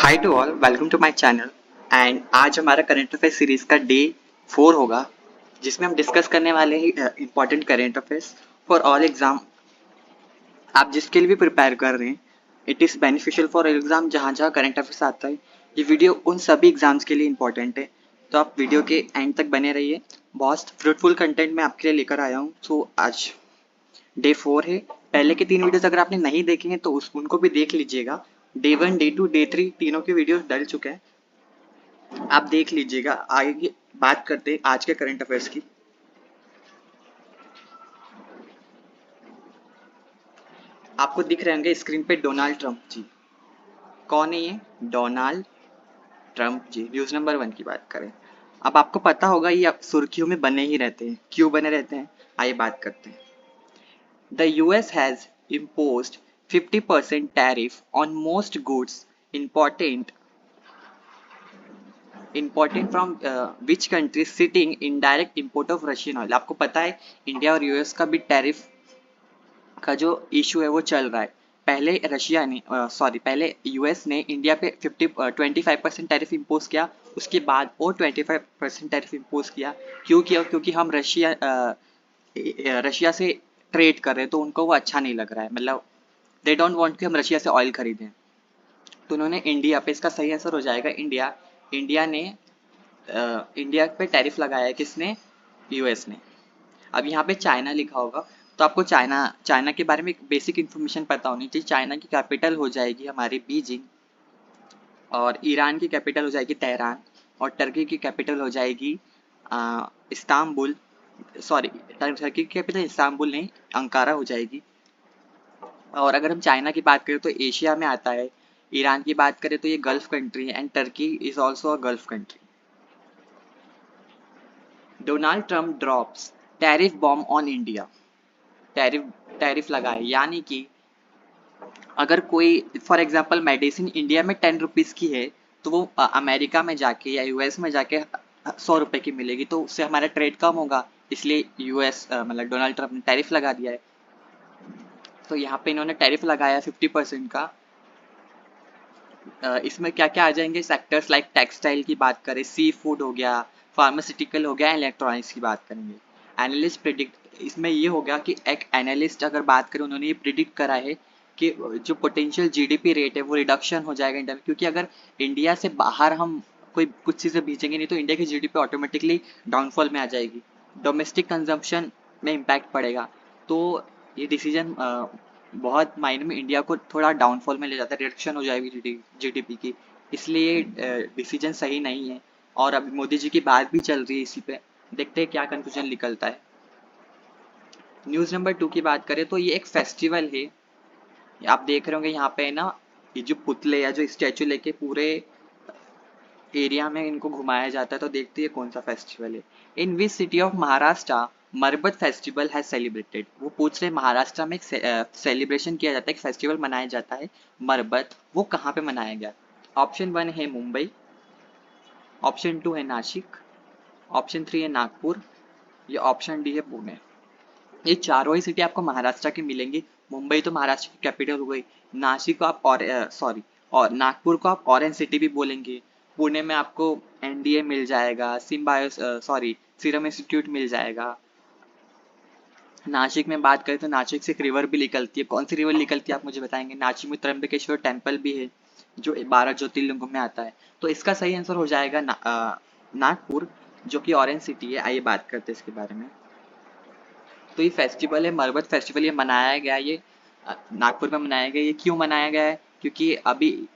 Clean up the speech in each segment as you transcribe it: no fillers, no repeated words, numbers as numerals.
Hi to all, welcome to my channel. And आज हमारा current affairs series का day 4 होगा, जिसमें हम डिस्कस करने वाले हैं important current affairs for all exam. आप जिसके लिए भी प्रिपेयर कर रहे हैं, it is beneficial for exam. जहाँ जहाँ करंट अफेयर्स आता है, ये वीडियो उन सभी एग्जाम्स के लिए इंपॉर्टेंट है। तो आप वीडियो के एंड तक बने रहिए, बहुत फ्रूटफुल कंटेंट मैं आपके लिए लेकर आया हूँ। सो आज डे 4 है। पहले के 3 वीडियोस अगर आपने नहीं देखे हैं तो उनको भी देख लीजिएगा। डे 1, डे 2, डे 3 तीनों के वीडियोस डल चुके हैं, आप देख लीजिएगा। आगे की बात करते हैं आज के करंट अफेयर्स की। आपको दिख रहे होंगे स्क्रीन पे डोनाल्ड ट्रंप जी। कौन है ये? डोनाल्ड ट्रंप जी। न्यूज नंबर 1 की बात करें, अब आपको पता होगा ये अब सुर्खियों में बने ही रहते हैं। क्यों बने रहते हैं, आइए बात करते हैं। The US has imposed 50% tariff on most goods important from which country sitting in direct import of Russian oil. आपको पता है इंडिया और यूएस का भी टैरिफ का जो इशू है वो चल रहा है। पहले रशिया ने पहले यूएस ने इंडिया पे 25% टैरिफ इम्पोज किया, उसके बाद और 25% टैरिफ इम्पोज किया। क्यों किया? क्योंकि हम रशिया से ट्रेड कर रहे हैं, तो उनको वो अच्छा नहीं लग रहा है। मतलब दे डोंट वांट कि हम रशिया से ऑयल खरीदें, तो उन्होंने इंडिया पे, इसका सही आंसर हो जाएगा इंडिया। इंडिया ने इंडिया पे टैरिफ लगाया है। किसने? यूएस ने। अब यहाँ पे चाइना लिखा होगा, तो आपको चाइना चाइना के बारे में एक बेसिक इन्फॉर्मेशन पता होनी चाहिए। चाइना की कैपिटल हो जाएगी हमारी बीजिंग, और ईरान की कैपिटल हो जाएगी तेहरान, और टर्की की कैपिटल हो जाएगी इस्तांबुल। सॉरी, टर्की की कैपिटल इस्तांबुल नहीं, अंकारा हो जाएगी। और अगर हम चाइना की बात करें तो एशिया में आता है। ईरान की बात करें तो ये गल्फ कंट्री है, and Turkey is also a gulf country. Donald Trump drops tariff bomb on India. Tariff tariff लगाए, यानी कि अगर कोई फॉर एग्जांपल मेडिसिन इंडिया में 10 रुपीज़ की है, तो वो अमेरिका में जाके या यूएस में जाके 100 रुपए की मिलेगी, तो उससे हमारा ट्रेड कम होगा। इसलिए यूएस मतलब डोनाल्ड ट्रंप ने टैरिफ लगा दिया है। तो यहाँ पे इन्होंने टैरिफ लगाया 50% का। इसमें क्या क्या आ जाएंगे सेक्टर्स, लाइक टेक्सटाइल की बात करें, सी फूड हो गया, फार्मास्यूटिकल हो गया, इलेक्ट्रॉनिक्स की बात करेंगे। एनालिस्ट प्रिडिक्ट, इसमें ये हो गया कि एक एनालिस्ट अगर बात करें, उन्होंने ये प्रिडिक्ट करा है कि जो पोटेंशियल जीडीपी रेट है वो रिडक्शन हो जाएगा इंडिया में, क्योंकि अगर इंडिया से बाहर हम कोई कुछ चीज़ें भेजेंगे नहीं तो इंडिया की जीडीपी ऑटोमेटिकली डाउनफॉल में आ जाएगी, डोमेस्टिक कंजम्पशन में इम्पैक्ट पड़ेगा। तो ये डिसीजन बहुत मायने में इंडिया को थोड़ा डाउनफॉल में ले जाता है, रिडक्शन हो जाएगी जीडीपी की। इसलिए डिसीजन सही नहीं है। और अभी मोदी जी की बात भी चल रही है इसी पे, देखते हैं क्या कंक्लूजन निकलता है। न्यूज़ नंबर 2 की बात करें तो ये एक फेस्टिवल है। आप देख रहे होंगे यहाँ पे ना, ये जो पुतले या जो स्टैचू लेके पूरे एरिया में इनको घुमाया जाता है, तो देखते हैं कौन सा फेस्टिवल है। In which city of Maharashtra Marbat festival has celebrated. वो पूछ रहे महाराष्ट्र में एक सेलिब्रेशन किया जाता है, एक फेस्टिवल मनाया जाता है मरबत, वो कहाँ पे मनाया गया? ऑप्शन 1 है मुंबई, ऑप्शन 2 है नासिक, ऑप्शन 3 है नागपुर, या ऑप्शन डी है पुणे। ये चारों ही सिटी आपको महाराष्ट्र की मिलेंगी। मुंबई तो महाराष्ट्र की कैपिटल हो गई, नासिक को आप और नागपुर को आप ऑरेंज सिटी भी बोलेंगे। पुणे में आपको एनडीए मिल जाएगा, सीरम इंस्टीट्यूट मिल जाएगा। नासिक में बात करें तो नासिक से एक रिवर भी निकलती है। कौन सी रिवर निकलती है आप मुझे बताएंगे? नासिक में त्र्यंबकेश्वर टेम्पल भी है, जो 12 ज्योतिर्लिंगों में आता है। तो इसका सही आंसर हो जाएगा नागपुर, जो कि ऑरेंज सिटी है। आइए बात करते हैं इसके बारे में। तो ये फेस्टिवल है मरबत फेस्टिवल, ये मनाया गया, ये नागपुर में मनाया गया। ये क्यों मनाया गया है? क्योंकि अभी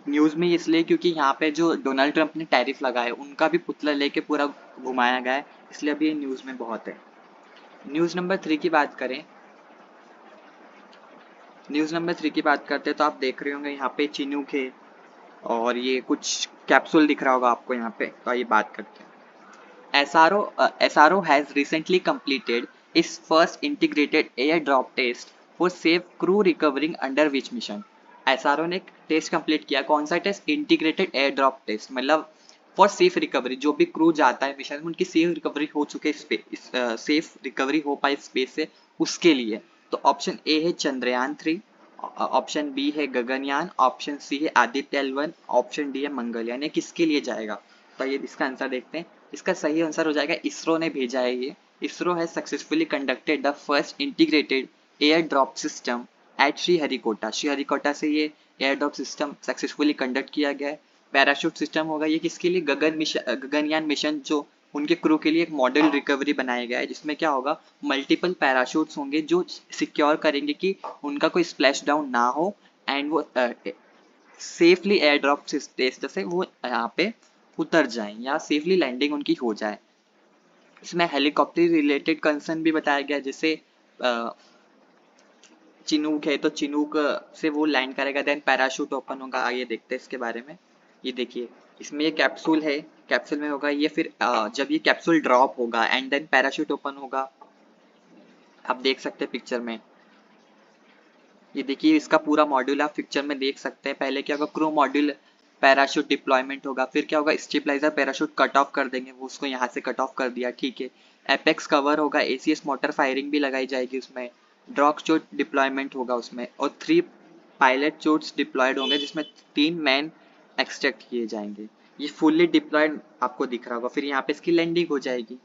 न्यूज़ में इसलिए क्योंकि यहाँ पे जो डोनाल्ड ट्रंप ने टैरिफ लगाए उनका भी पुतला लेके पूरा घुमाया गया है, इसलिए अभी ये न्यूज़ में बहुत है। न्यूज़ नंबर 3 की बात करें, न्यूज़ नंबर 3 की बात करते हैं तो आप देख रहे होंगे यहाँ पे चिनूक है, और ये कुछ कैप्सूल दिख रहा होगा आपको यहाँ पे। तो आइए बात करते हैं। SRO has recently completed its first integrated airdrop test for safe crew recovering under which mission? SRO ने एक टेस्ट कंप्लीट किया। कौन सा test? Integrated air drop test, मतलब फॉर सेफ रिकवरी। जो भी क्रू जाता है मिशन में, उनकी सेफ रिकवरी हो चुके सेफ रिकवरी हो पाए स्पेस से, उसके लिए। तो ऑप्शन ए है चंद्रयान 3, ऑप्शन बी है गगनयान, ऑप्शन सी है आदित्य L1, ऑप्शन डी है मंगलयान। ये किसके लिए जाएगा? तो ये इसका आंसर देखते हैं। इसका सही आंसर हो जाएगा इसरो ने भेजा है ये। ISRO has successfully conducted the first integrated air drop system eight Sriharikota. Sriharikota से ये air drop system successfully conduct किया गया है। पैराशूट सिस्टम होगा ये किसके लिए? गगनयान मिशन जो उनके क्रू के लिए एक मॉडल रिकवरी बनाया गया है, जिसमें क्या होगा, मल्टीपल पैराशूट्स होंगे जो सिक्योर करेंगे कि उनका कोई स्प्लैश डाउन ना हो एंड वो सेफली एयर ड्रॉप टेस्ट से वो यहाँ पे उतर जाएं या सेफली लैंडिंग उनकी हो जाए। इसमें हेलीकॉप्टर रिलेटेड कंसर्न भी बताया गया, जैसे चिनूक है तो चिनूक से वो लैंड करेगा, देन पैराशूट ओपन होगा। आइए देखते हैं इसके बारे में। ये देखिए इसमें ये कैप्सूल है, कैप्सूल में होगा ये, फिर जब ये कैप्सूल ड्रॉप होगा एंड देन पैराशूट ओपन होगा। आप देख सकते हैं पिक्चर में, ये देखिए इसका पूरा मॉड्यूल आप पिक्चर में देख सकते हैं। पहले क्या होगा, क्रू मॉड्यूल पैराशूट डिप्लॉयमेंट होगा, फिर क्या होगा, स्टेबलाइजर पैराशूट कट ऑफ कर देंगे, वो उसको यहाँ से कट ऑफ कर दिया, ठीक है। एपेक्स कवर होगा, एसीएस मोटर फायरिंग भी लगाई जाएगी उसमें, ड्रॉक चोट डिप्लॉयमेंट होगा उसमें, और 3 पायलट चोट्स डिप्लॉयड होंगे जिसमें 3 मैन एक्सट्रैक्ट किए जाएंगे। ये फुल्ली डिप्लॉयड आपको दिख रहा होगा, फिर यहाँ पे इसकी लैंडिंग हो जाएगी,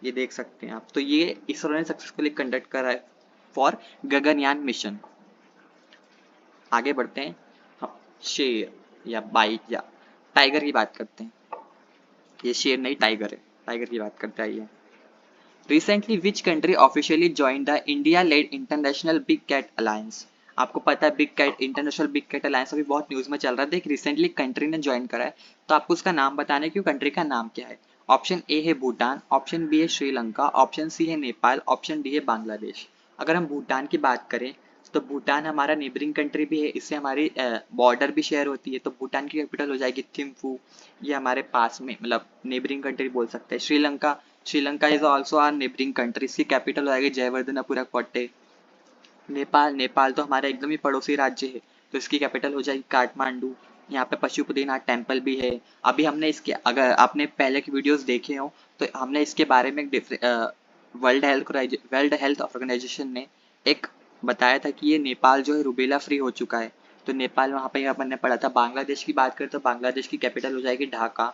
ये देख सकते हैं आप। तो ये इसरो ने सक्सेसफुली कंडक्ट करा है फॉर गगनयान मिशन। आगे बढ़ते हैं, हम शेर या बाइक या टाइगर की बात करते हैं। ये शेर नहीं टाइगर है, टाइगर की बात करते हैं। Recently which country officially join the India led international big cat alliance. आपको पता है big cat, international big cat alliance अभी बहुत न्यूज में चल रहा है। देख रिसेंटली कंट्री ने ज्वाइन करा है, तो आपको उसका नाम बताना है कि कंट्री का नाम क्या है। ऑप्शन ए है भूटान, ऑप्शन बी है श्रीलंका, ऑप्शन सी है नेपाल, ऑप्शन डी है बांग्लादेश। अगर हम भूटान की बात करें तो भूटान हमारा नेबरिंग कंट्री भी है, इससे हमारी बॉर्डर भी शेयर होती है। तो भूटान की कैपिटल हो जाएगी थिम्फू, ये हमारे पास में मतलब नेबरिंग कंट्री बोल सकते हैं। Sri Lanka, Sri Lanka is also our neighbouring country, इसकी कैपिटल हो जाएगी जयवर्धनपुरा कोट्टे। नेपाल, नेपाल तो हमारा एकदम ही पड़ोसी राज्य है, तो इसकी कैपिटल हो जाएगी काठमांडू। यहाँ पे पशुपतिनाथ टेम्पल भी है। अभी हमने इसके, अगर आपने पहले के वीडियोस देखे हो तो हमने इसके बारे में वर्ल्ड हेल्थ ऑर्गेनाइजेशन ने एक बताया था कि ये नेपाल जो है रूबेला फ्री हो चुका है। तो नेपाल वहाँ पे अपन ने पढ़ा था। बांग्लादेश की बात करें तो बांग्लादेश की कैपिटल हो जाएगी ढाका।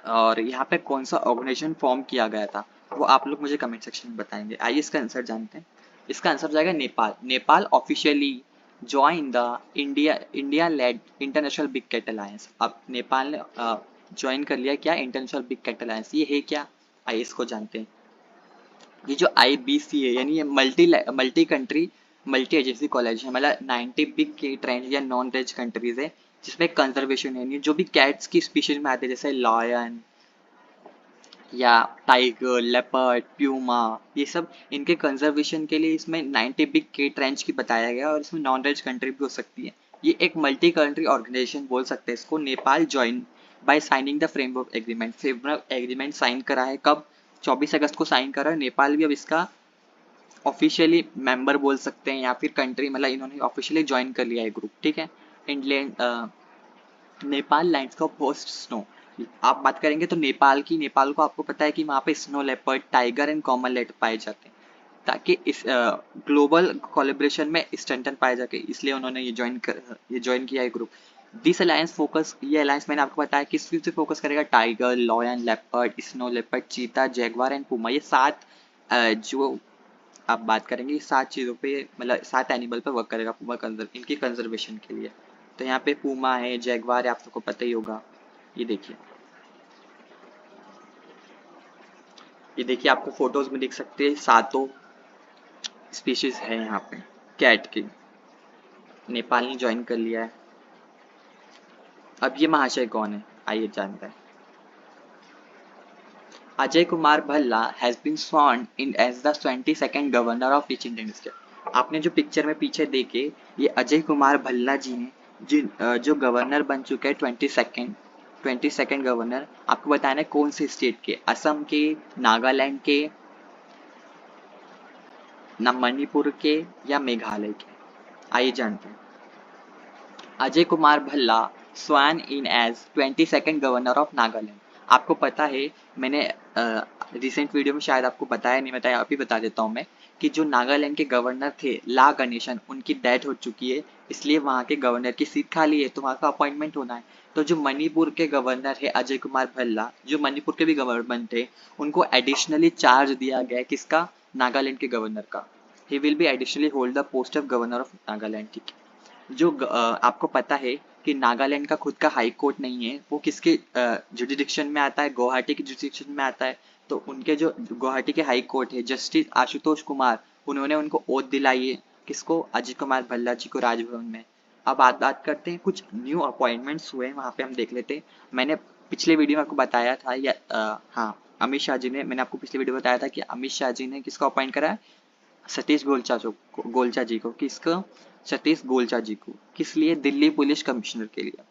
और यहाँ पे कौन सा ऑर्गेनाइजेशन फॉर्म किया गया था वो आप लोग मुझे कमेंट सेक्शन में बताएंगे। आइए इसका आंसर जानते हैं। इसका आंसर हो जाएगा Nepal. Nepal officially join the India led international big cat alliance. अब नेपाल ने ज्वाइन कर लिया क्या, इंटरनेशनल बिग कैट अलायंस। ये है क्या, आइए इसको जानते हैं। ये जो IBC है यानी ये multi country multi agency college है, मतलब 90 बिग कैट रेंज या नॉन रेंज कंट्रीज है, जिसमें कंजर्वेशन यानी जो भी कैट्स की स्पीशीज में आते हैं जैसे लॉयन या टाइगर, लेपर्ड, प्यूमा, ये सब इनके कंजर्वेशन के लिए इसमें 90 बिग केट रेंज की बताया गया। और इसमें नॉन रेंज कंट्री भी हो सकती है। ये एक मल्टी कंट्री ऑर्गेनाइजेशन बोल सकते हैं इसको। Nepal join by signing the framework agreement. Framework agreement sign करा है कब, 24 अगस्त को साइन करा है। नेपाल भी अब इसका ऑफिशियली मेंबर बोल सकते हैं या फिर कंट्री, मतलब इन्होंने ऑफिशियली ज्वाइन कर लिया है ग्रुप, ठीक है। England, Nepal landscape host snow. आप बात करेंगे तो नेपाल की, नेपाल को आपको पता है कि वहाँ पे snow leopard, tiger and common late पाए जाते हैं, ताकि इस ग्लोबल कोलेब्रेशन में स्ट्रेंथन पाए जाके, इसलिए उन्होंने ये ज्वाइन किया है ग्रुप। दिस अलायंस फोकस, ये अलायंस मैंने आपको बताया किस चीज़ से फोकस करेगा, tiger, lion, leopard, snow leopard, चीता, जैगवार एंड पुमा। ये 7 जो आप बात करेंगे 7 चीज़ों पे, मतलब 7 एनिमल पे वर्क करेगा पुमा इनकी कंजर्वेशन के लिए। तो यहाँ पे पूमा है, जैगवार है, आप सबको पता ही होगा। ये देखिए, ये देखिए आपको फोटोज में दिख सकते हैं, 7 स्पीशीज है यहाँ पे कैट की। नेपाल ने ज्वाइन कर लिया है। अब ये महाशय कौन है, आइए जानते हैं। Ajay Kumar Bhalla has been sworn in as the 22nd governor of each Indian state. आपने जो पिक्चर में पीछे देखे, ये अजय कुमार भल्ला जी हैं, जो गवर्नर बन चुके हैं 22nd गवर्नर। आपको बताना है कौन से स्टेट के, असम के, नागालैंड के, ना मणिपुर के या मेघालय के। आइए जानते हैं। Ajay Kumar Bhalla sworn in as 22nd governor of Nagaland. आपको पता है, मैंने रिसेंट वीडियो में शायद आपको बताया नहीं बताया, अभी बता देता हूँ मैं कि जो नागालैंड के गवर्नर थे ला गणेशन, उनकी डेथ हो चुकी है, इसलिए वहाँ के गवर्नर की सीट खाली है, तो वहाँ का अपॉइंटमेंट होना है। तो जो मणिपुर के गवर्नर है अजय कुमार भल्ला, जो मणिपुर के भी गवर्नर थे, उनको एडिशनली चार्ज दिया गया है किसका, नागालैंड के गवर्नर का। He will be additionally hold the post of governor of Nagaland. ठीक है, जो आपको पता है कि नागालैंड का खुद का हाई कोर्ट नहीं है, वो किसके जुडिडिक्शन में आता है, गुवाहाटी के जुडिडिक्शन में आता है। तो उनके जो गुवाहाटी के हाई कोर्ट है, जस्टिस आशुतोष कुमार, उन्होंने उनको ओथ दिलाई है, किसको, अजय कुमार भल्ला जी को, राजभवन में। अब बात करते हैं कुछ न्यू अपॉइंटमेंट्स हुए वहाँ पे, हम देख लेते हैं। मैंने पिछले वीडियो में आपको बताया था या हाँ, अमित शाह जी ने, मैंने आपको पिछले वीडियो में बताया था कि अमित शाह जी ने किसको अपॉइंट करा है, सतीश गोलचा जी को, किसको, सतीश गोलचा जी को, किस लिए, दिल्ली पुलिस कमिश्नर के लिए,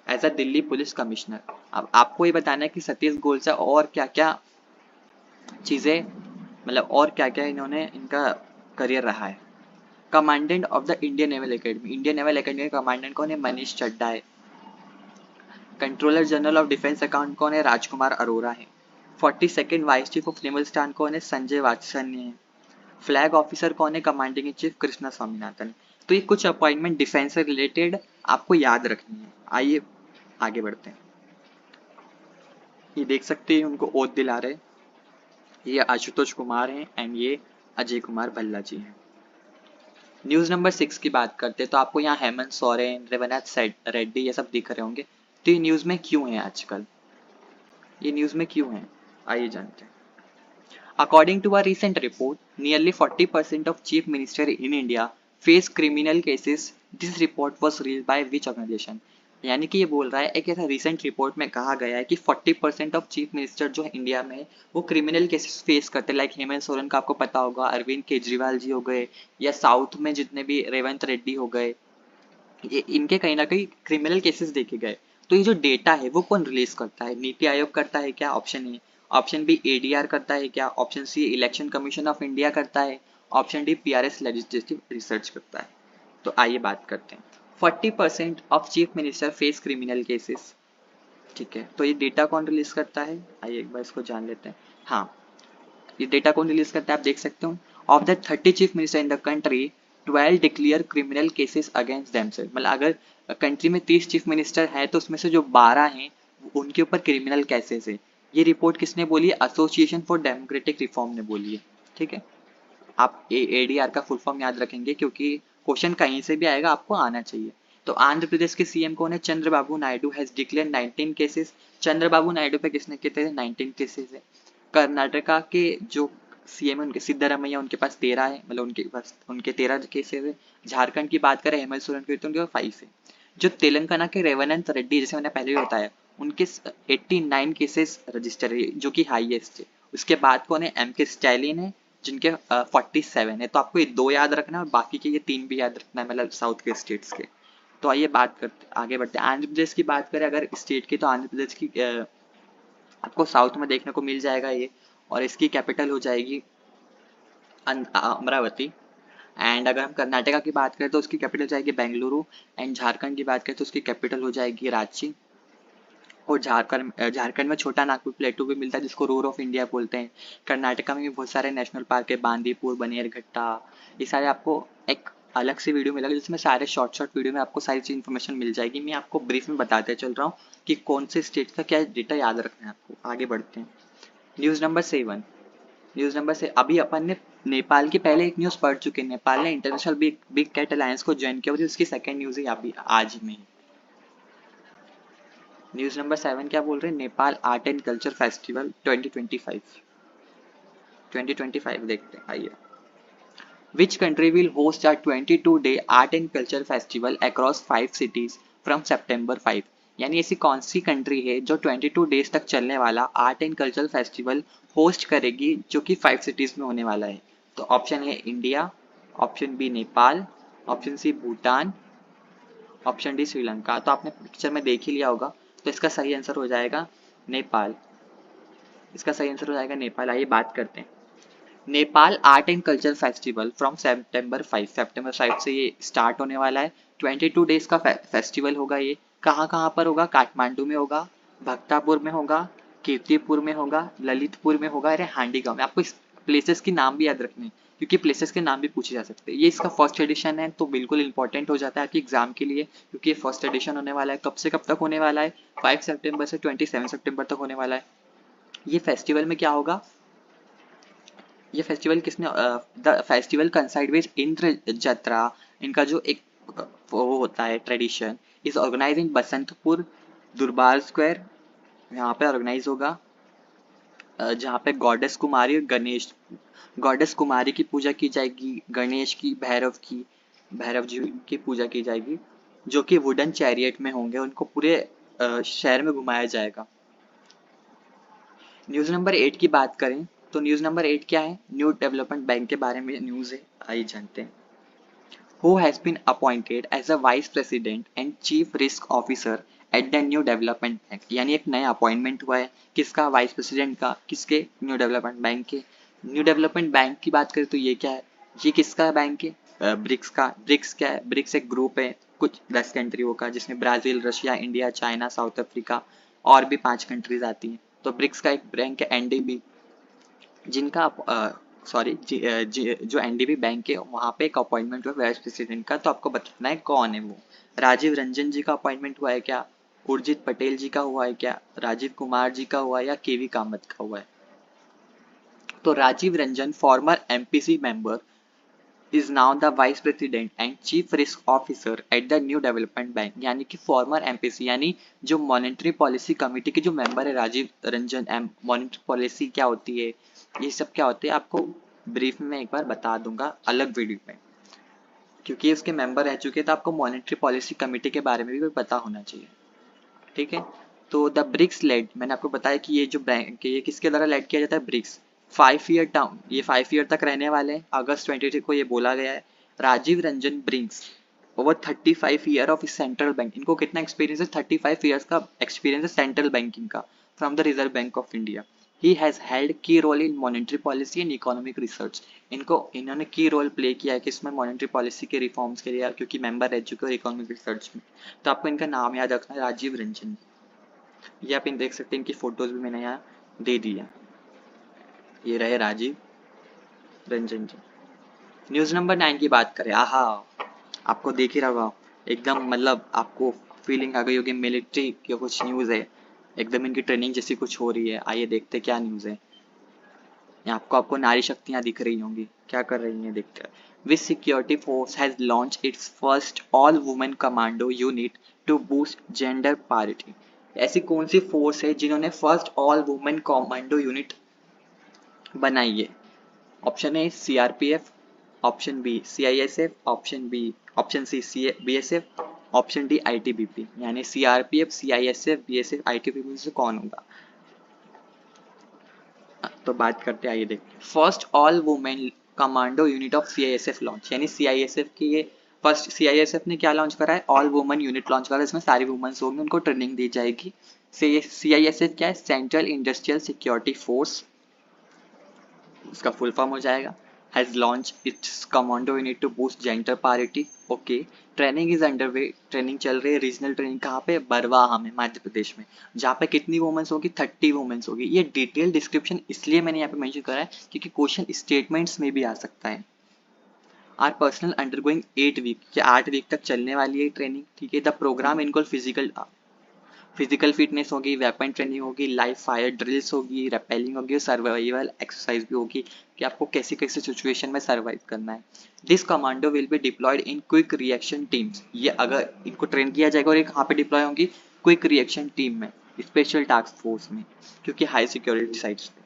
as a Delhi police commissioner. अब आपको ये बताना है कि सतीश गोलचा और क्या क्या चीज़ें, मतलब और क्या क्या इन्होंने, इनका करियर रहा है। Commandant of the Indian naval academy, Indian naval academy का कमांडेंट कौन है, मनीष चड्डा है। Controller general of defence account कौन है, राजकुमार अरोरा है। 42nd vice chief of naval staff कौन है, संजय वात्सल्य है। फ्लैग ऑफिसर कौन है, commanding in chief Krishna Swaminathan. तो ये कुछ अपॉइंटमेंट डिफेंस से रिलेटेड आपको याद रखनी है। आइए आगे बढ़ते हैं। ये देख सकते हैं उनको ओथ दिला रहे, ये आशुतोष कुमार हैं एंड ये अजय कुमार भल्ला जी हैं। न्यूज़ नंबर 6 की बात करते हैं तो आपको यहाँ हेमंत सोरेन, रेवनाथ रेड्डी ये सब दिख रहे होंगे। तो ये न्यूज़ में क्यों है आजकल, ये न्यूज़ में क्यों है, आइए जानते हैं। According to a recent report, nearly 40% of chief minister in India face criminal cases. This report was released by which organization? यानी कि ये बोल रहा है, एक ऐसा रिसेंट रिपोर्ट में कहा गया है कि 40% ऑफ चीफ मिनिस्टर जो है इंडिया में, वो क्रिमिनल केसेस फेस करते हैं। लाइक हेमंत सोरेन का आपको पता होगा, अरविंद केजरीवाल जी हो गए, या साउथ में जितने भी रेवंत रेड्डी हो गए, ये इनके कहीं ना कहीं क्रिमिनल केसेस देखे गए। तो ये जो डेटा है वो कौन रिलीज करता है, नीति आयोग करता है क्या, option A. Option B ADR करता है क्या, option C election commission of India करता है, option D PRS legislative research करता है। तो आइए बात करते हैं। 40% of chief minister face criminal cases. ठीक है, तो ये डेटा कौन रिलीज करता है, आइए एक बार इसको जान लेते हैं। हाँ, ये डेटा कौन रिलीज करता है, आप देख सकते हो। Of the 30 chief minister in the country, 12 declare criminal cases against themself. मतलब अगर कंट्री में 30 चीफ मिनिस्टर है तो उसमें से जो 12 हैं उनके ऊपर क्रिमिनल केसेस है। ये रिपोर्ट किसने बोली है, एसोसिएशन फॉर डेमोक्रेटिक रिफॉर्म ने बोली है। ठीक है, आप एडीआर का फुल फॉर्म याद रखेंगे क्योंकि क्वेश्चन कहीं से भी आएगा, आपको आना चाहिए। तो आंध्र प्रदेश के सीएम कौन है, Chandrababu Naidu has declare 19 cases. Chandrababu Naidu पे किसने किए थे, 19 केसेस है। कर्नाटका के जो सीएम है उनके सिद्धारमैया, उनके पास 13 है, मतलब उनके पास उनके 13 केसेस है। झारखंड की बात करें हेमंत सोरेन की तो उनके 5 है। जो तेलंगाना के रेवंत रेड्डी, जैसे मैंने पहले भी बताया, उनके 89 केसेस रजिस्टर है, जो कि हाईएस्ट है। उसके बाद कौन है, एम के स्टैलिन है, जिनके 47 है। तो आपको ये 2 याद रखना है और बाकी के ये 3 भी याद रखना है, मतलब साउथ के स्टेट्स के। तो आइए बात करते, आगे बढ़ते हैं। आंध्र प्रदेश की बात करें अगर स्टेट की, तो आंध्र प्रदेश की आपको साउथ में देखने को मिल जाएगा ये, और इसकी कैपिटल हो जाएगी अमरावती। एंड अगर हम कर्नाटका की बात करें तो उसकी कैपिटल हो जाएगी बेंगलुरु। एंड झारखंड की बात करें तो उसकी कैपिटल हो जाएगी रांची। और झारखंड में छोटा नागपुर प्लेटू भी मिलता है, जिसको रोर ऑफ इंडिया बोलते हैं। कर्नाटका में भी बहुत सारे नेशनल पार्क है, बांदीपुर, बनेरघट्टा, ये सारे आपको एक अलग से वीडियो मिलेगा जिसमें सारे शॉर्ट वीडियो में आपको सारी चीज इन्फॉर्मेशन मिल जाएगी। मैं आपको ब्रीफ में बताते चल रहा हूँ कि कौन से स्टेट का क्या डेटा याद रखना है आपको। आगे बढ़ते हैं। News number 7। न्यूज़ नंबर से अभी अपन ने नेपाल की पहले एक न्यूज़ पढ़ चुके हैं। नेपाल ने इंटरनेशनल बिग कैट अलायंस को ज्वाइन किया और उसकी सेकंड न्यूज़ है अभी आज में। न्यूज़ नंबर 7 क्या बोल रहे हैं, Nepal art and culture festival 2025 देखते हैं, आइए। Which country will host a 22-day art and culture festival across 5 cities from September 5? यानी ऐसी कौन सी कंट्री है जो 22 डेज तक चलने वाला art and cultural festival host करेगी, जो कि 5 सिटीज में होने वाला है। तो ऑप्शन है India, option B Nepal, option C Bhutan, option D Sri Lanka. तो आपने पिक्चर में देख ही लिया होगा, तो इसका सही आंसर हो जाएगा नेपाल। इसका सही आंसर हो जाएगा नेपाल। आइए बात करते हैं। Nepal art and culture festival from September 5 से ये स्टार्ट होने वाला है। 22 डेज का फेस्टिवल होगा। ये कहाँ कहाँ पर होगा, काठमांडू में होगा, भक्तापुर में होगा, कीर्तिपुर में होगा, ललितपुर में होगा, अरे हांडी गांव में। आपको इस प्लेसेस की नाम भी याद रखने हैं क्योंकि प्लेसेस के नाम भी पूछे जा सकते हैं। ये इसका फर्स्ट एडिशन है तो बिल्कुल इंपॉर्टेंट हो जाता है आपके एग्जाम के लिए, क्योंकि ये फर्स्ट एडिशन होने वाला है। कब से कब तक होने वाला है? 5 सितंबर से 27 सितंबर तक होने वाला है। ये फेस्टिवल में क्या होगा? ये फेस्टिवल किसने the festival coincide with Indra Jatra, इनका जो एक वो होता है tradition, is organize in Basantapur Durbar square, यहाँ पे ऑर्गेनाइज होगा, जहाँ पे गॉडेस कुमारी और गणेश, गॉडेस कुमारी की पूजा की जाएगी, गणेश की, भैरव जी की पूजा की जाएगी, जो कि वुडन चैरियट में होंगे, उनको पूरे शहर में घुमाया जाएगा। न्यूज़ नंबर 8 की बात करें तो न्यूज़ नंबर 8 क्या है? न्यू डेवलपमेंट बैंक के बारे में न्यूज़ है, आइए जानते हैं। Who has been appointed as a vice president and chief risk officer at the new development bank? यानी एक नया अपॉइंटमेंट हुआ है, किसका? वाइस प्रेसिडेंट का। किसके? न्यू डेवलपमेंट बैंक के। न्यू डेवलपमेंट बैंक की बात करें तो ये क्या है? ये किसका बैंक है? ब्रिक्स का। ब्रिक्स क्या है? ब्रिक्स एक ग्रुप है कुछ 10 कंट्रियों का, जिसमें Brazil, Russia, India, China, south Africa और भी 5 कंट्रीज आती हैं। तो ब्रिक्स का एक बैंक है एनडीबी, जिनका सॉरी जो एनडीबी बैंक है वहाँ पे एक अपॉइंटमेंट हुआ वाइस प्रेसिडेंट का, तो आपको बताना है कौन है वो। राजीव रंजन जी का अपॉइंटमेंट हुआ है क्या? उर्जित पटेल जी का हुआ है क्या? राजीव कुमार जी का हुआ है या केवी कामत का हुआ है? तो Rajiv Ranjan, former MPC member, is now the vice president and chief risk officer at the new development bank. यानी कि फॉर्मर एमपीसी, यानी जो मॉनेटरी पॉलिसी कमेटी के जो मेंबर है Rajiv Ranjan. M monetary policy क्या होती है, ये सब क्या होते हैं, आपको ब्रीफ में एक बार बता दूंगा अलग वीडियो में, क्योंकि उसके मेंबर रह चुके हैं तो आपको मॉनेटरी पॉलिसी कमेटी के बारे में भी पता होना चाहिए। ठीक है। तो द ब्रिक्स लेड, मैंने आपको बताया कि ये जो बैंक है ये किसके द्वारा लेड किया जाता है? ब्रिक्स। 5 ईयर टर्म, ये 5 ईयर तक रहने वाले हैं, अगस्त 2023 को ये बोला गया है। Rajiv Ranjan brings over 35 year of central bank, इनको कितना एक्सपीरियंस है? 35 ईयर्स का एक्सपीरियंस है सेंट्रल बैंकिंग का, from the reserve bank of India. He has held key role in monetary policy and economic research, इन्होंने की रोल प्ले किया है कि इसमें मॉनेटरी पॉलिसी के रिफॉर्म्स के लिए, क्योंकि मेंबर रह चुके हैं इकोनॉमिक रिसर्च में। तो आपको इनका नाम याद रखना है, राजीव रंजन। ये आप इन देख सकते हैं, इनकी फोटोज भी मैंने यहाँ दे दी है। ये रहे राजीव रंजन जी। न्यूज नंबर 9 की बात करें, आहा, आपको देख ही रहा होगा, एकदम मतलब आपको फीलिंग आ गई होगी मिलिट्री की कुछ न्यूज है, एकदम इनकी ट्रेनिंग जैसी कुछ हो रही है। आइए देखते क्या न्यूज है। यहाँ आपको नारी शक्तियाँ दिख रही होंगी, क्या कर रही हैं देखते हैं। Which security force has launch its first all women commando unit to boost gender parity? ऐसी कौन सी फोर्स है जिन्होंने first all women commando unit बनाई है? Option A CRPF, option B CISF, option C BSF, option D ITBP. यानी CRPF, CISF, BSF, ITBP में से कौन होगा? तो बात करते हैं, आइए देखते हैं। First all women commando unit of CISF launch, यानी सीआईएसएफ की ये फर्स्ट, सीआईएसएफ ने क्या लॉन्च करा है? ऑल वुमेन यूनिट लॉन्च करा है, इसमें सारी वुमेन्स होंगी, उनको ट्रेनिंग दी जाएगी। सीआईएसएफ क्या है? सेंट्रल इंडस्ट्रियल सिक्योरिटी फोर्स, उसका फुल फॉर्म हो जाएगा। Has launch its commando unit to boost gender parity. Okay. Training is underway, training चल रही है, रीजनल ट्रेनिंग कहाँ पे? बरवाहा में, मध्य प्रदेश में, जहाँ पे कितनी वुमेन्स होगी? 30 वुमेन्स होगी। ये डिटेल डिस्क्रिप्शन इसलिए मैंने यहाँ पे मेंशन करा है क्योंकि क्वेश्चन स्टेटमेंट्स में भी आ सकता है। आर पर्सनल अंडरगोइंग 8 वीक, या 8 वीक तक चलने वाली है ट्रेनिंग। ठीक है। द प्रोग्राम इनकॉल फिजिकल फिटनेस होगी, वेपन ट्रेनिंग होगी, लाइव फायर ड्रिल्स होगी, रेपेलिंग होगी, सर्वाइवल एक्सरसाइज भी होगी कि आपको कैसे कैसे सिचुएशन में सर्वाइव करना है। This commando will be diploid in quick reaction teams, ये अगर इनको ट्रेन किया जाएगा और ये कहाँ पे डिप्लॉय होंगी? क्विक रिएक्शन टीम में, स्पेशल टास्क फोर्स में, क्योंकि हाई सिक्योरिटी साइट्स पे।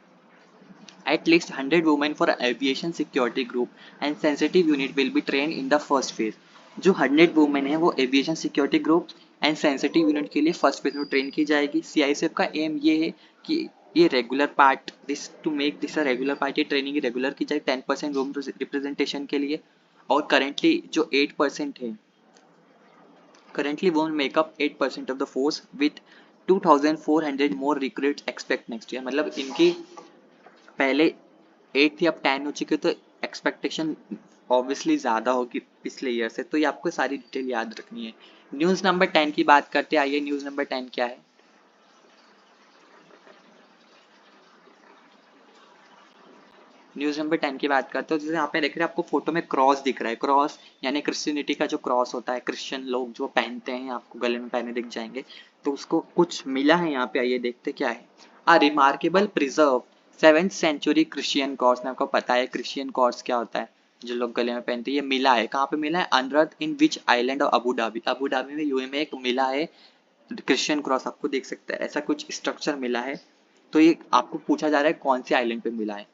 At least 100 women for aviation security group and sensitive unit will be trained in the first phase. जो 100 वुमेन है वो aviation security group and sensitive unit के लिए first phase में train की जाएगी। सीआईएसएफ का एम ये है कि ये regular part, this to make this a regular part, ये ट्रेनिंग रेगुलर की जाए 10% वुमेन रिप्रेजेंटेशन के लिए। और करेंटली जो 8% है, currently won't make up 8% of the force with 2400 more recruits expect next year। मतलब इनकी पहले 8 थी, अब 10 हो चुकी है, तो एक्सपेक्टेशन ऑब्वियसली ज़्यादा होगी पिछले ईयर से। तो ये आपको सारी डिटेल याद रखनी है। न्यूज़ नंबर 10 की बात करते हैं, आइए न्यूज़ नंबर 10 क्या है? न्यूज़ नंबर 10 की बात करते हो, जैसे यहाँ पे देख रहे हैं आपको फोटो में क्रॉस दिख रहा है। क्रॉस यानी क्रिश्चियनिटी का जो क्रॉस होता है, क्रिश्चियन लोग जो पहनते हैं, आपको गले में पहने दिख जाएंगे। तो उसको कुछ मिला है यहाँ पे, आइए देखते क्या है। A remarkable preserve 7th century Christian cross. में आपको पता है क्रिश्चियन कॉर्स क्या होता है, जो लोग गले में पहनते हैं। ये मिला है, कहाँ पे मिला है? Unearth in which island of Abu Dhabi. Abu Dhabi में, यूएई में एक मिला है क्रिश्चियन क्रॉस, आपको देख सकते हैं ऐसा कुछ स्ट्रक्चर मिला है। तो ये आपको पूछा जा रहा है कौन से आइलैंड पे मिला है।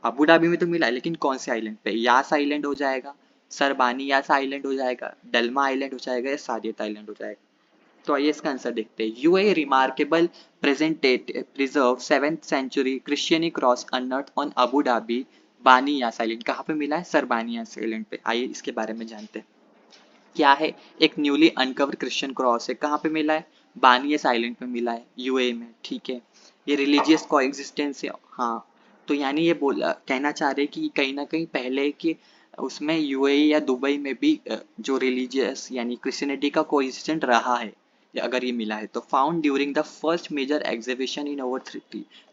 अबू धाबी में तो मिला है, लेकिन कौन से आइलैंड पे? यास आइलैंड हो जाएगा, सरबानी यास आइलैंड हो जाएगा, डलमा आइलैंड हो जाएगा, या सादियत आइलैंड हो जाएगा। तो आइए इसका आंसर देखते हैं। UAE remarkable presented preserve 7th century Christian cross unearth on Abu Dhabi Bani Yas island. कहाँ पे मिला है? सरबानी यास आइलैंड पे। आइए इसके बारे में जानते हैं क्या है। एक न्यूली अनकवर्ड क्रिश्चियन क्रॉस है, कहाँ पे मिला है? बानियस आइलैंड पे मिला है, यूएई में, ठीक है। ये रिलीजियस कोएग्जिस्टेंस है, हाँ। तो यानी ये बोला, कहना चाह रहे कि कहीं ना कहीं पहले के उसमें यूएई या दुबई में भी जो रिलीजियस यानी क्रिश्चियनिटी का कोएग्जिस्टेंट रहा है, अगर ये मिला है तो। Found during the first major exhibition in over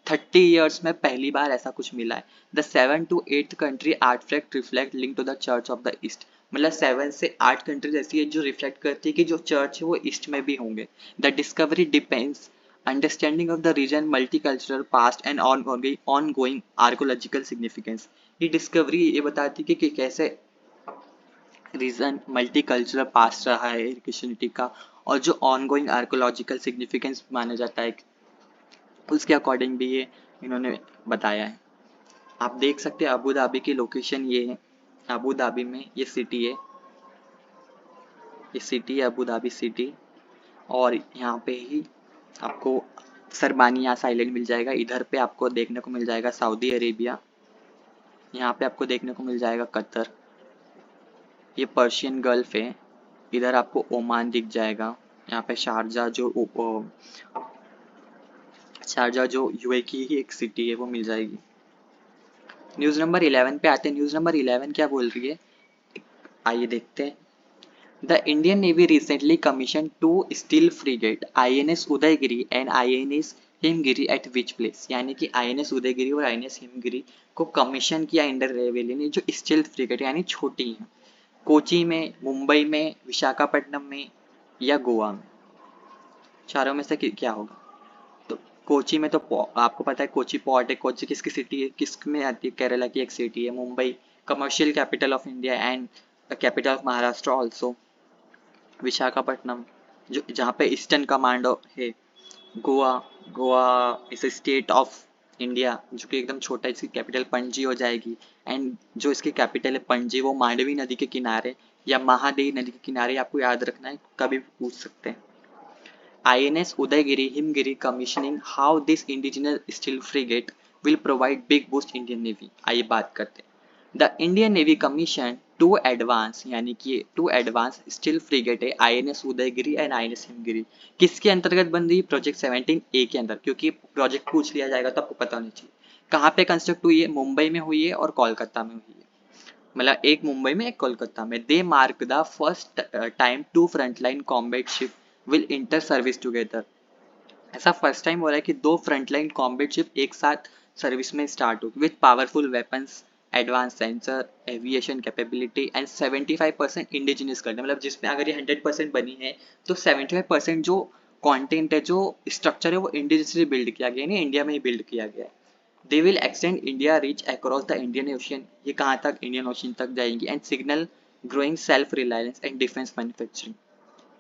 30 years में पहली बार ऐसा कुछ मिला है। The 7th to 8th century artefact reflect link to the church of the East. मतलब 7 से 8 कंट्रीज ऐसी है जो रिफ्लेक्ट करती है कि जो चर्च है वो ईस्ट में भी होंगे। The discovery depends understanding of the region multicultural past and on going archaeological significance. ये डिस्कवरी ये बताती है कि कैसे रीजन मल्टीकल्चरल पास्ट रहा है क्रिश्चियनिटी का, और जो ऑन गोइंग आर्कोलॉजिकल सिग्निफिकेंस माना जाता है, उसके अकॉर्डिंग भी ये इन्होंने बताया है। आप देख सकते हैं अबू धाबी की लोकेशन ये है। अबू धाबी में ये सिटी है, ये सिटी है अबू धाबी सिटी। और यहाँ पे ही आपको सरबानियास आइलैंड मिल जाएगा। इधर पे आपको देखने को मिल जाएगा सऊदी अरेबिया, यहाँ पे आपको देखने को मिल जाएगा कतर। ये पर्शियन गल्फ है, इधर आपको ओमान दिख जाएगा। यहाँ पे शारजा जो यूए की ही एक सिटी है वो मिल जाएगी। न्यूज़ नंबर 11 पे आते हैं। न्यूज़ नंबर 11 क्या बोल रही है, आइए देखते हैं। The Indian Navy recently commissioned two steel frigate INS Udayagiri and INS Himgiri at which place। यानी कि INS उदयगिरी और INS हिमगिरी को कमीशन किया इंडियन रेलवे ने, जो स्टील फ्रिगेट यानी छोटी हैं। कोची में, मुंबई में, विशाखापट्टनम में, या गोवा में। चारों में से क्या होगा? तो कोची में तो आपको पता है कोची पोर्ट है। कोची किसकी सिटी है, किस में आती है? केरला की एक सिटी है। Mumbai commercial capital of India and capital of Maharashtra also. Visakhapatnam जो जहाँ पे ईस्टर्न कमांडो है। गोवा, गोवा इस स्टेट ऑफ इंडिया जो कि एकदम छोटा, इसकी कैपिटल पणजी हो जाएगी। एंड जो इसकी कैपिटल है पणजी, वो मांडवी नदी के किनारे या महादेवी नदी के किनारे, आपको याद रखना है, कभी भी पूछ सकते हैं। INS Udaygiri Himgiri commissioning, how this indigenous steel frigate will provide big boost Indian navy. आइए बात करते हैं। The Indian navy commission two advance, यानी कि टू एडवांस स्टील फ्रिगेट है INS Udaygiri and INS Himgiri. किसके अंतर्गत बन रही है? प्रोजेक्ट 17A के अंदर, क्योंकि प्रोजेक्ट पूछ लिया जाएगा तो आपको पता होनी चाहिए। कहाँ पे कंस्ट्रक्ट हुई है? मुंबई में हुई है और कोलकाता में हुई है। मतलब एक मुंबई में, एक कोलकाता में। They mark the first time two frontline combat ship will enter service together. ऐसा फर्स्ट टाइम हो रहा है कि दो फ्रंटलाइन कॉम्बैट शिप एक साथ सर्विस में स्टार्ट होगी, with powerful weapons, advance sensor, aviation capability and 75% indigenous करने। मतलब जिसमें अगर ये 100% बनी है तो 75% जो कंटेंट है, जो स्ट्रक्चर है, वो इंडिजिनियसली बिल्ड किया गया है, नहीं इंडिया में ही बिल्ड किया गया है। They will extend India reach across the Indian ocean. ये कहाँ तक? इंडियन ओशियन तक जाएंगी। And signal growing self reliance and defence manufacturing.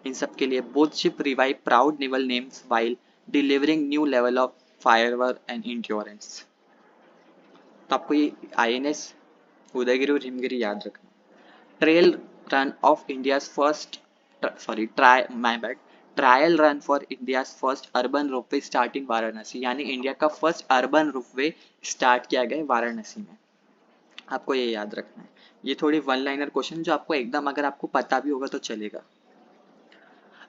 इन सब के लिए both ship revive proud naval names while delivering new level of firework and endurance. तो आपको ये INS उदयगिरी और हिमगिरी याद रखना। Trail run of India first, sorry try my bad, trial run for India first urban ropeway start in Varanasi. यानी India का first urban ropeway start किया गया वाराणसी में। आपको ये याद रखना है। ये थोड़ी वन लाइनर क्वेश्चन जो आपको एकदम अगर आपको पता भी होगा तो चलेगा।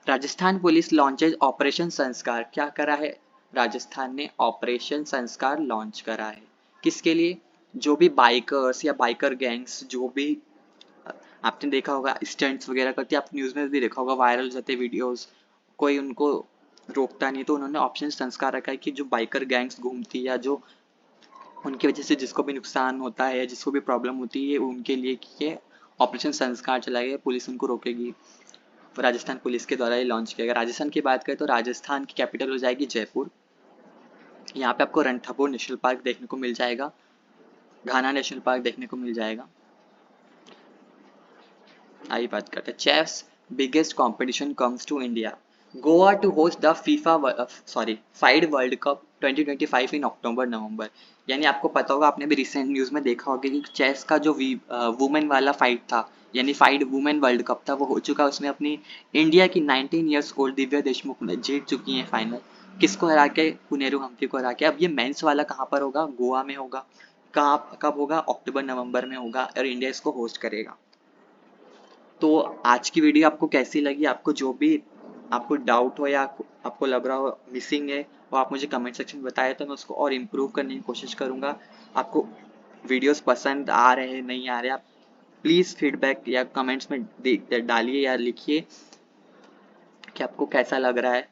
राजस्थान पुलिस लॉन्चेज ऑपरेशन संस्कार। क्या करा है? राजस्थान ने ऑपरेशन संस्कार लॉन्च करा है। किसके लिए? जो भी बाइकर्स या बाइकर गैंग्स, जो भी आपने देखा होगा स्टंट्स वगैरह करती है, आप न्यूज़ में भी देखा होगा, वायरल जाते वीडियोस, कोई उनको रोकता नहीं, तो उन्होंने ऑपरेशन संस्कार रखा है कि जो बाइकर गैंग्स घूमती या जो उनकी वजह से जिसको भी नुकसान होता है या जिसको भी प्रॉब्लम होती है उनके लिए ये ऑपरेशन संस्कार चलाएगा, पुलिस उनको रोकेगी। राजस्थान पुलिस के द्वारा ये लॉन्च किया गया। राजस्थान की बात करें तो राजस्थान की कैपिटल हो जाएगी जयपुर। यहाँ पे आपको रणथंभौर नेशनल पार्क देखने को मिल जाएगा, घाना नेशनल पार्क देखने को मिल जाएगा। आइए बात करते हैं chess biggest competition comes to India. Goa to host the FIFA FIDE world cup 2025 in October November. यानी आपको पता होगा, आपने भी रिसेंट न्यूज़ में देखा होगा कि चेस का जो वुमेन वाला फाइट था, यानी फाइड वुमेन वर्ल्ड कप था, वो हो चुका है। उसमें अपनी इंडिया की 19 ईयर्स ओल्ड दिव्या देशमुख ने जीत चुकी हैं फाइनल, किसको हरा के, पुनेरू हम्पी को हरा के। अब ये मेंस वाला कहाँ पर होगा, गोवा में होगा। कहाँ कब होगा, अक्टूबर नवंबर में होगा और इंडिया इसको होस्ट करेगा। तो आज की वीडियो आपको कैसी लगी, आपको जो भी आपको डाउट हो या आपको लग रहा हो मिसिंग है, वो आप मुझे कमेंट सेक्शन में बताएं, तो मैं उसको और इम्प्रूव करने की कोशिश करूँगा। आपको वीडियोस पसंद आ रहे हैं नहीं आ रहे, आप प्लीज़ फीडबैक या कमेंट्स में डालिए या लिखिए कि आपको कैसा लग रहा है।